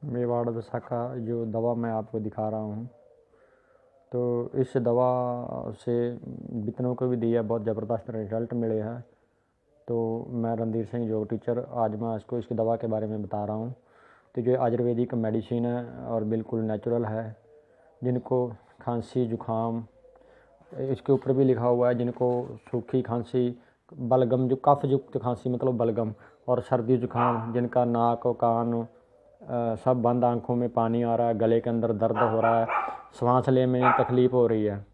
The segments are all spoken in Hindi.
मेवाड़ वसा का जो दवा मैं आपको दिखा रहा हूँ, तो इस दवा से जितनों को भी दिया बहुत ज़बरदस्त रिज़ल्ट मिले हैं। तो मैं रणधीर सिंह योग टीचर, आज मैं इसको इसकी दवा के बारे में बता रहा हूँ। तो जो आयुर्वेदिक मेडिसिन है और बिल्कुल नेचुरल है। जिनको खांसी जुकाम, इसके ऊपर भी लिखा हुआ है, जिनको सूखी खांसी, बलगम जो कफ युक्त खांसी मतलब बलगम, और सर्दी जुकाम, जिनका नाक और कान सब बंद, आंखों में पानी आ रहा है, गले के अंदर दर्द हो रहा है, सांस लेने में तकलीफ़ हो रही है,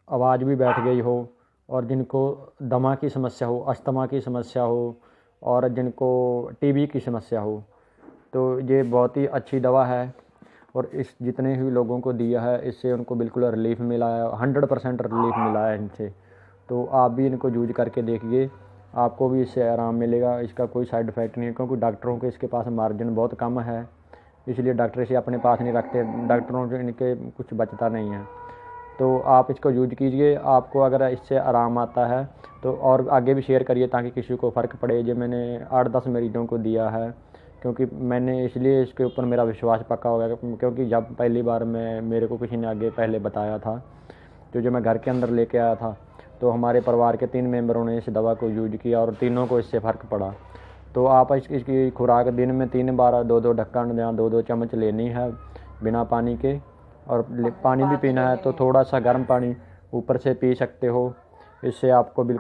आवाज़ भी बैठ गई हो, और जिनको दमा की समस्या हो, अस्थमा की समस्या हो, और जिनको टीबी की समस्या हो, तो ये बहुत ही अच्छी दवा है। और इस जितने भी लोगों को दिया है, इससे उनको बिल्कुल रिलीफ मिला है, 100% रिलीफ मिला है इनसे। तो आप भी इनको यूज करके देखिए, आपको भी इससे आराम मिलेगा। इसका कोई साइड इफ़ेक्ट नहीं है, क्योंकि डॉक्टरों के इसके पास मार्जिन बहुत कम है, इसलिए डॉक्टर इसे अपने पास नहीं रखते, डॉक्टरों से इनके कुछ बचता नहीं है। तो आप इसको यूज कीजिए, आपको अगर इससे आराम आता है तो और आगे भी शेयर करिए, ताकि किसी को फ़र्क पड़े। जो मैंने 8-10 मरीजों को दिया है, क्योंकि मैंने इसलिए इसके ऊपर मेरा विश्वास पक्का हो गया, क्योंकि जब पहली बार मेरे को किसी ने आगे पहले बताया था, तो जो मैं घर के अंदर लेके आया था, तो हमारे परिवार के 3 मेंबरों ने इस दवा को यूज किया और तीनों को इससे फ़र्क पड़ा। तो आप इसकी खुराक दिन में 3 बार 2-2 ढक्कन या 2-2 चम्मच लेनी है बिना पानी के। और पानी भी पीना है तो थोड़ा सा गर्म पानी ऊपर से पी सकते हो, इससे आपको बिल्कुल